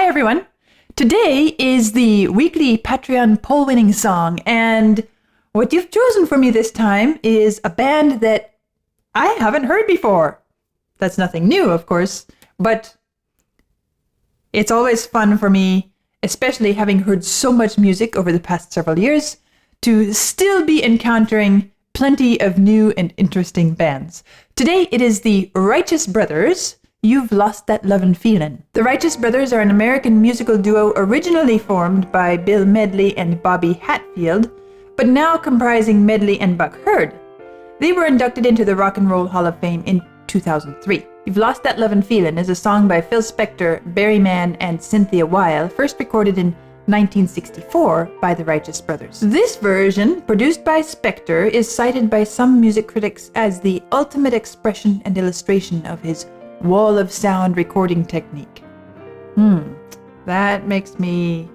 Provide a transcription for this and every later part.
everyone. Today is the weekly Patreon poll winning song, and what you've chosen for me this time is a band that I haven't heard before. That's nothing new, of course, but it's always fun for me, especially having heard so much music over the past several years, to still be encountering plenty of new and interesting bands. Today it is the Righteous Brothers. You've Lost That Lovin' Feelin'. The Righteous Brothers are an American musical duo originally formed by Bill Medley and Bobby Hatfield, but now comprising Medley and Buck Hurd. They were inducted into the Rock and Roll Hall of Fame in 2003. You've Lost That Lovin' Feelin' is a song by Phil Spector, Barry Mann, and Cynthia Weil, first recorded in 1964 by the Righteous Brothers. This version, produced by Spector, is cited by some music critics as the ultimate expression and illustration of his wall of sound recording technique. That makes me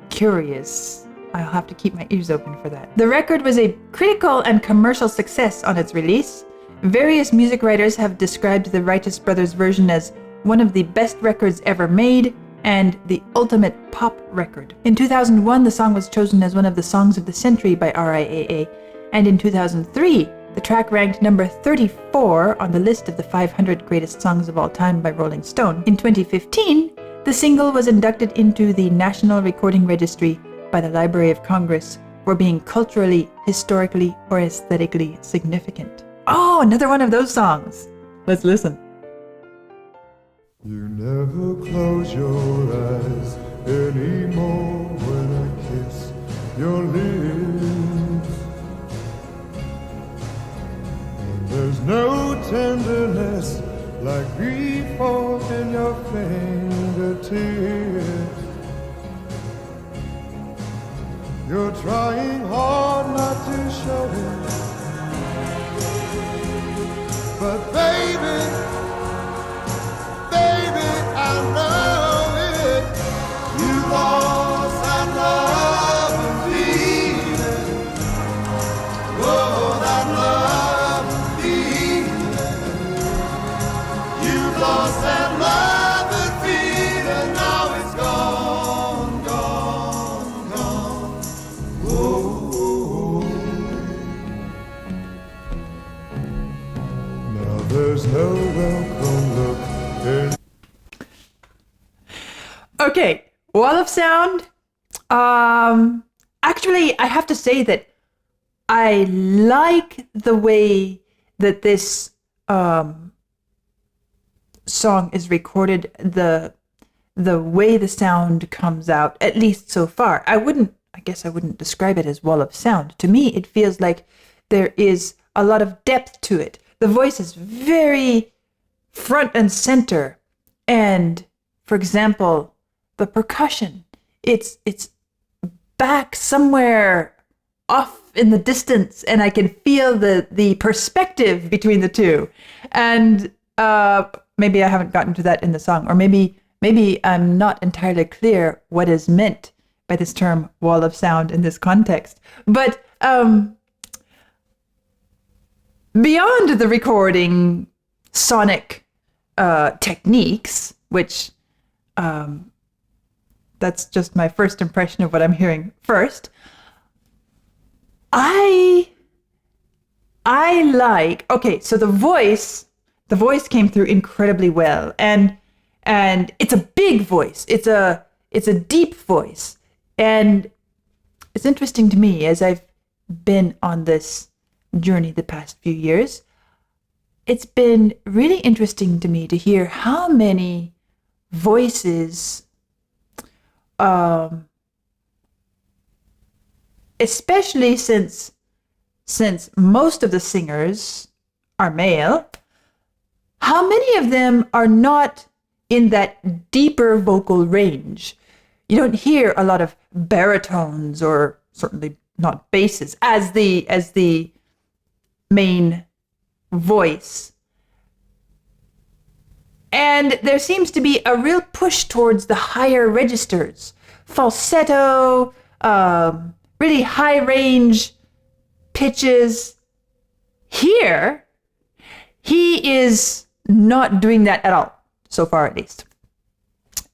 curious. I'll have to keep my ears open for that. The record was a critical and commercial success on its release. Various music writers have described the Righteous Brothers version as one of the best records ever made and the ultimate pop record. In 2001, the song was chosen as one of the songs of the century by RIAA, and in 2003, the track ranked number 34 on the list of the 500 greatest songs of all time by Rolling Stone. In 2015, the single was inducted into the National Recording Registry by the Library of Congress for being culturally, historically, or aesthetically significant. Oh, another one of those songs. Let's listen. You never close your eyes anymore when I kiss your lips. And there's no tenderness like before in your fingertips. You're trying hard not to show it, but baby, I know it. You lost that love and feeling. Oh, that love and feeling. You lost that love and feeling. Now it's gone, gone, gone. Whoa. Now there's no welcome look in. Okay, wall of sound. Actually, I have to say that I like the way that this song is recorded, the way the sound comes out, at least so far. I guess I wouldn't describe it as wall of sound. To me, it feels like there is a lot of depth to it. The voice is very front and center. And, for example, the percussion, it's back somewhere off in the distance, and I can feel the perspective between the two. And maybe I haven't gotten to that in the song, or maybe I'm not entirely clear what is meant by this term wall of sound in this context. But beyond the recording sonic techniques, which that's just my first impression of what I'm hearing first. I like, okay, so the voice came through incredibly well, and it's a big voice. It's a deep voice, and it's interesting to me as I've been on this journey the past few years. It's been really interesting to me to hear how many voices, especially since most of the singers are male, how many of them are not in that deeper vocal range. You don't hear a lot of baritones, or certainly not basses, as the main voice. And there seems to be a real push towards the higher registers, falsetto, really high range pitches. Here, he is not doing that at all, so far at least.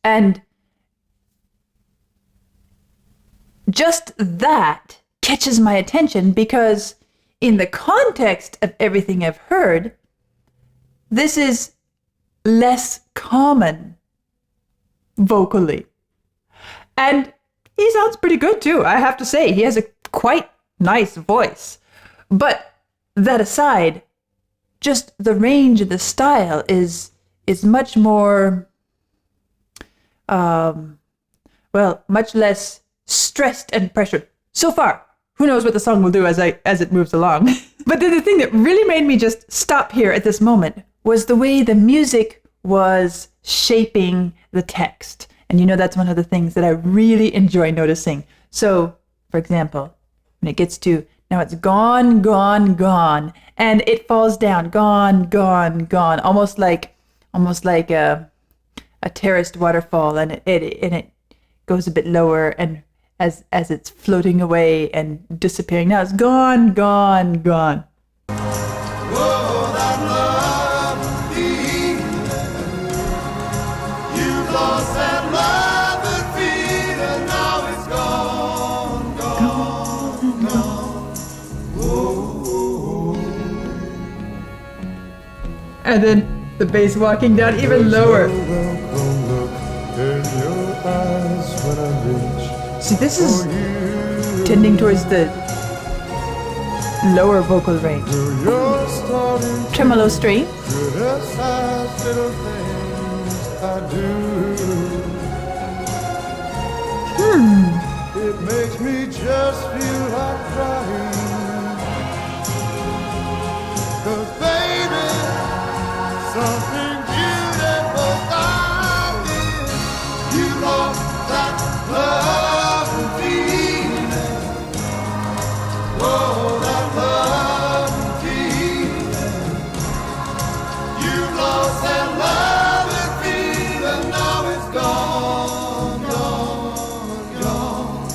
And just that catches my attention because in the context of everything I've heard, this is less common vocally. And he sounds pretty good too, I have to say. He has a quite nice voice. But that aside, just the range of the style is much more, much less stressed and pressured. So far, who knows what the song will do as it moves along. But then the thing that really made me just stop here at this moment was the way the music was shaping the text. And that's one of the things that I really enjoy noticing. So, for example, when it gets to, now it's gone, gone, gone, and it falls down, gone, gone, gone, almost like a terraced waterfall, and it goes a bit lower, and as it's floating away and disappearing. Now it's gone, gone, gone. Whoa, that love feeling. You've lost that love and feeling. Now it's gone, gone, gone. Whoa. And then the bass walking down even lower. Welcome look in your eyes when I reach. See, this is tending towards the lower vocal range. You're starting to Tremolo string. criticize little things I do. It makes me just feel like crying. 'Cause baby, something beautiful I did. You lost that love and feeling. Oh, that love and feeling. You lost that love and feeling. Now it's gone, gone, gone.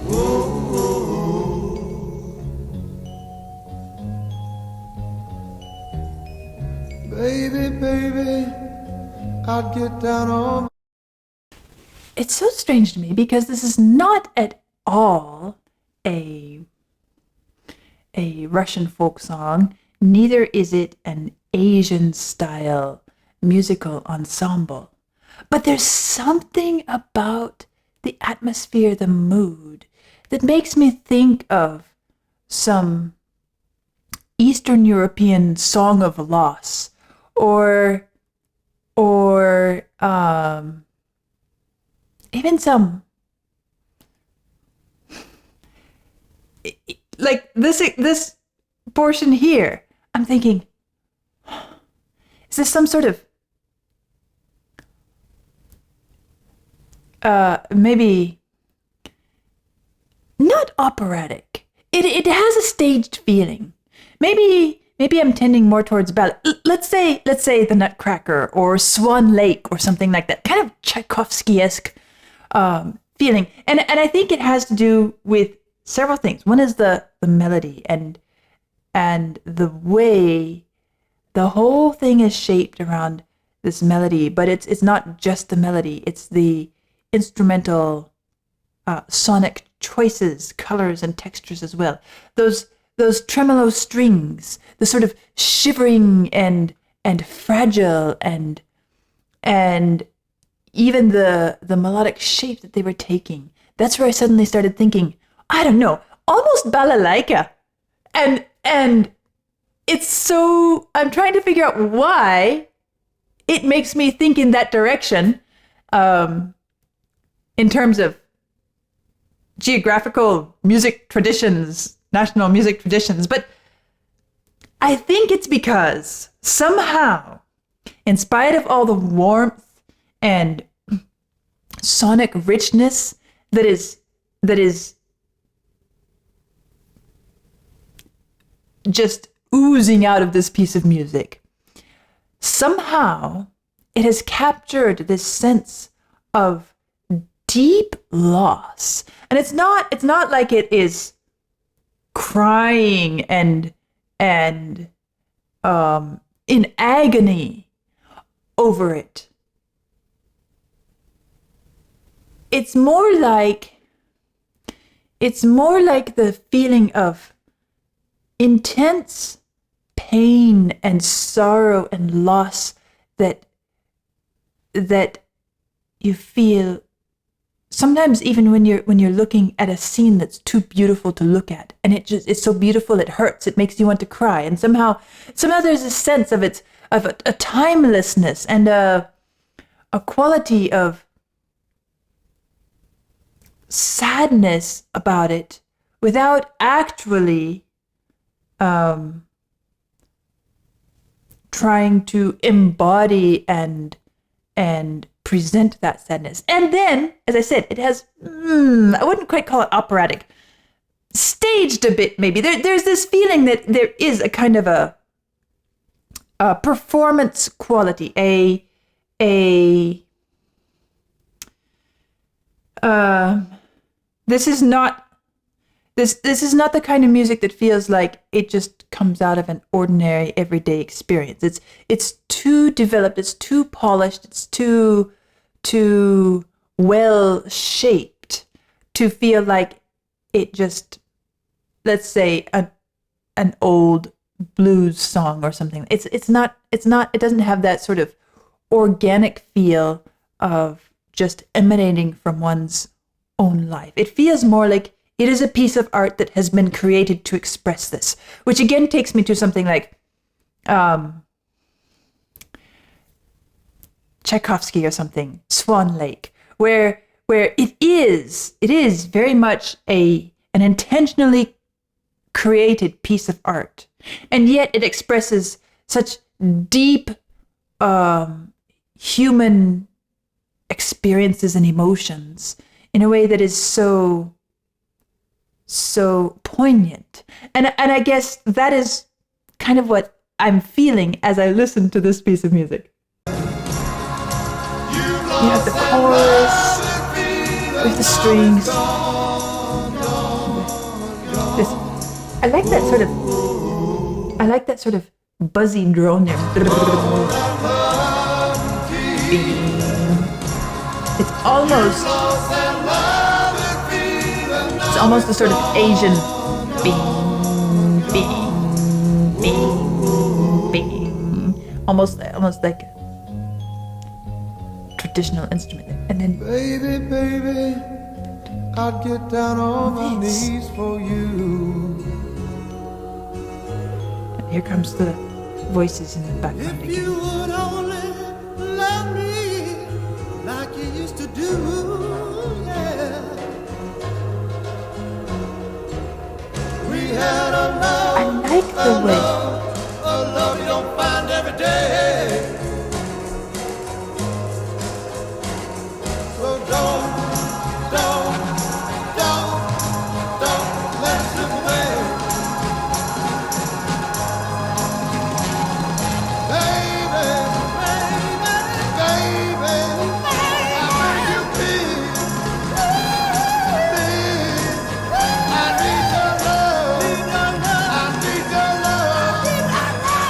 Whoa, whoa. Baby, baby, I'd get down on. It's so strange to me because this is not at all a Russian folk song. Neither is it an Asian style musical ensemble. But there's something about the atmosphere, the mood, that makes me think of some Eastern European song of loss, or even some, like this portion here. I'm thinking, is this some sort of maybe not operatic? It has a staged feeling. Maybe I'm tending more towards ballet. Let's say the Nutcracker or Swan Lake or something like that. Kind of Tchaikovsky-esque feeling. And I think it has to do with several things. One is the melody and the way the whole thing is shaped around this melody, but it's not just the melody, it's the instrumental sonic choices, colors and textures as well. Those tremolo strings, the sort of shivering and fragile and even the melodic shape that they were taking. That's where I suddenly started thinking, I don't know, almost balalaika. And it's so, I'm trying to figure out why it makes me think in that direction, in terms of geographical music traditions, national music traditions. But I think it's because somehow, in spite of all the warmth and sonic richness that is just oozing out of this piece of music, somehow it has captured this sense of deep loss. And it's not like it is crying and in agony over it. It's more like It's more like the feeling of intense pain and sorrow and loss that you feel sometimes even when you're looking at a scene that's too beautiful to look at, and it's so beautiful it hurts, it makes you want to cry, and somehow there's a sense of a timelessness and a quality of sadness about it without actually trying to embody and present that sadness. And then, as I said, it has, I wouldn't quite call it operatic, staged a bit maybe. There's this feeling that there is a kind of a performance quality, this is not the kind of music that feels like it just comes out of an ordinary everyday experience. It's too developed, it's too polished, it's too well shaped to feel like it just, let's say, an old blues song or something. It doesn't have that sort of organic feel of just emanating from one's own life. It feels more like it is a piece of art that has been created to express this, which again takes me to something like Tchaikovsky or something, Swan Lake, where it is very much an intentionally created piece of art, and yet it expresses such deep human experiences and emotions in a way that is so poignant. And I guess that is kind of what I'm feeling as I listen to this piece of music. You have the chorus with the strings. I like that sort of buzzy drone there. It's almost a sort of Asian bing, bing, bing, bing. Almost like a traditional instrument. And then baby, I'd get down on my knees for you. And here comes the voices in the background If you again. would only love me like you used to do, yeah. We had a love, I like the way a love you don't find every day. So don't let it slip away. Baby, I beg you please, I need your love, I need your love.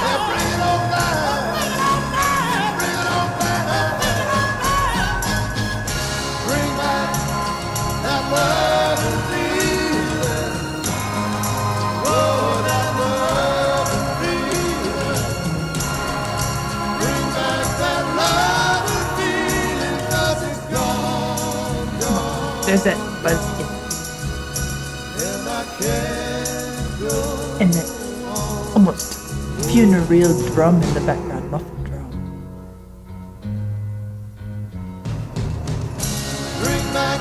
Yeah, bring it on back, bring it on back, bring back that love and feeling. Oh, that love and feeling. Bring back that love and feeling, 'cause it's gone. there's that buzz again. And I can't go. And that almost funereal drum in the background, muffled drum. Bring back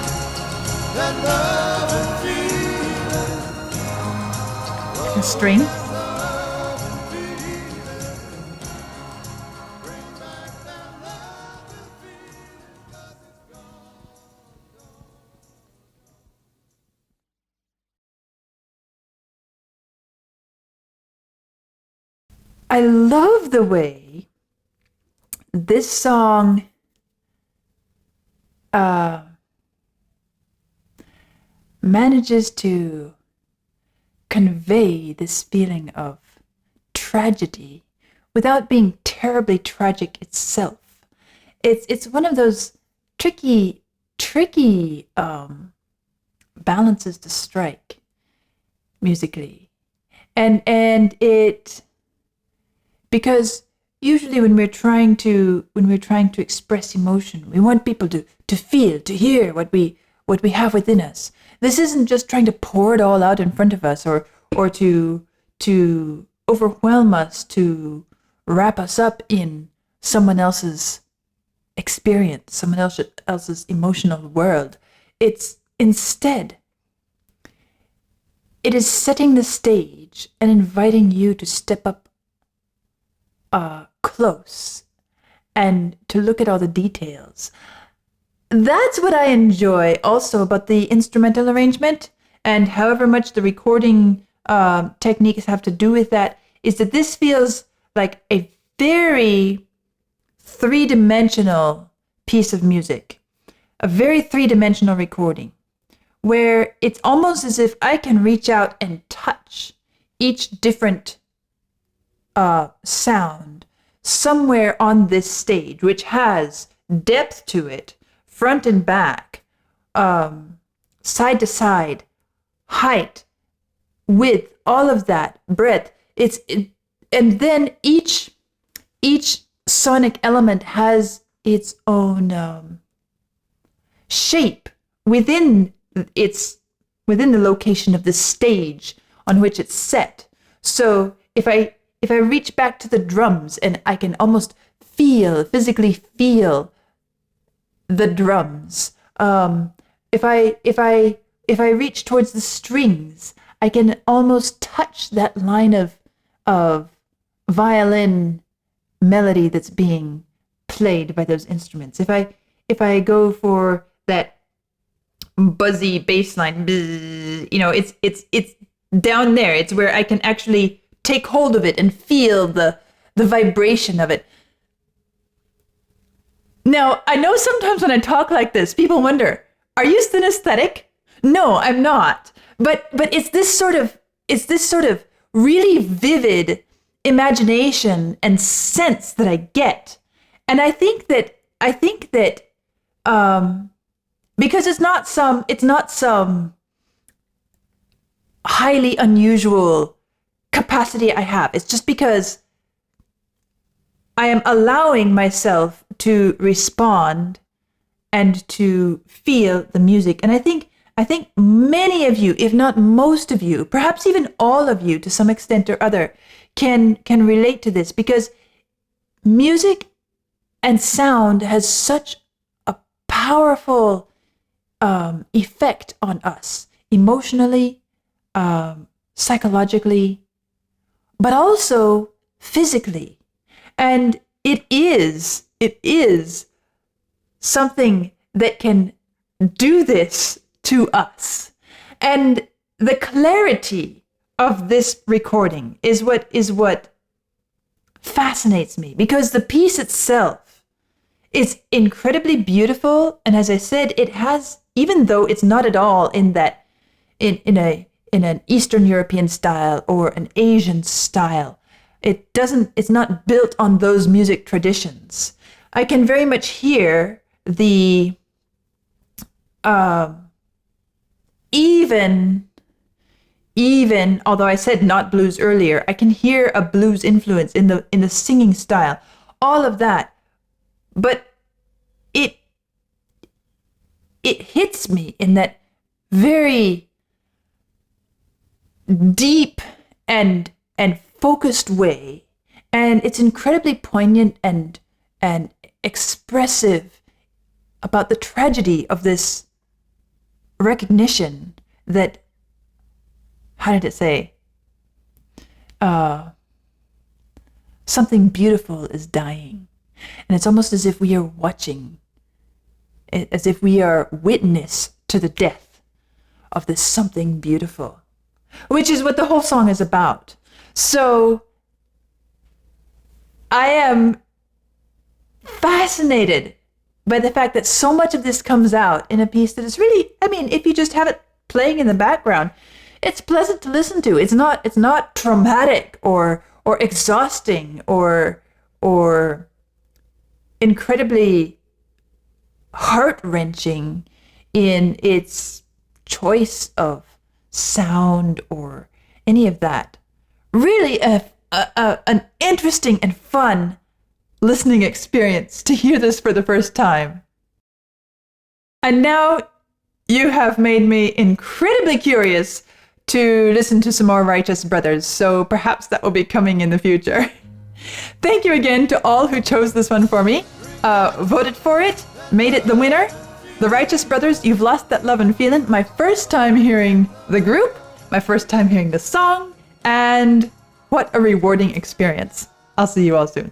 that love and feeling. The strings. I love the way this song manages to convey this feeling of tragedy without being terribly tragic itself. It's one of those tricky balances to strike musically. And it, because usually when we're trying to express emotion, we want people to feel, to hear what we have within us. This isn't just trying to pour it all out in front of us, or to overwhelm us, to wrap us up in someone else's experience, someone else's emotional world. It's instead, it is setting the stage and inviting you to step up close and to look at all the details. That's what I enjoy also about the instrumental arrangement, and however much the recording techniques have to do with that, is that this feels like a very three-dimensional piece of music, a very three-dimensional recording, where it's almost as if I can reach out and touch each different sound somewhere on this stage, which has depth to it, front and back, side to side, height, width, all of that, breadth. And then each sonic element has its own shape within the location of the stage on which it's set. So if I reach back to the drums, and I can almost physically feel the drums. If I reach towards the strings, I can almost touch that line of violin melody that's being played by those instruments. If I go for that buzzy bass line, it's down there. It's where I can actually take hold of it and feel the vibration of it. Now, I know sometimes when I talk like this, people wonder, are you synesthetic? No, I'm not. But it's this sort of really vivid imagination and sense that I get. And I think that because it's not some highly unusual capacity I have. It's just because I am allowing myself to respond and to feel the music. And I think many of you, if not most of you, perhaps even all of you to some extent or other, can relate to this, because music and sound has such a powerful effect on us emotionally, psychologically, but also physically. And it is something that can do this to us. And the clarity of this recording is what fascinates me, because the piece itself is incredibly beautiful. And as I said, it has, even though it's not at all in an Eastern European style or an Asian style, it's not built on those music traditions. I can very much hear the even although I said not blues earlier, I can hear a blues influence in the singing style, all of that. But it hits me in that very deep and focused way, and it's incredibly poignant and expressive about the tragedy of this recognition that, how did it say? Something beautiful is dying. And it's almost as if we are watching, as if we are witness to the death of this something beautiful, which is what the whole song is about. So I am fascinated by the fact that so much of this comes out in a piece that is really, I mean, if you just have it playing in the background, it's pleasant to listen to. It's not traumatic or exhausting or incredibly heart-wrenching in its choice of sound or any of that. Really an interesting and fun listening experience to hear this for the first time. And now you have made me incredibly curious to listen to some more Righteous Brothers, so perhaps that will be coming in the future. Thank you again to all who chose this one for me, voted for it, made it the winner. The Righteous Brothers, You've Lost That Love and Feelin'. My first time hearing the group, my first time hearing the song, and what a rewarding experience. I'll see you all soon.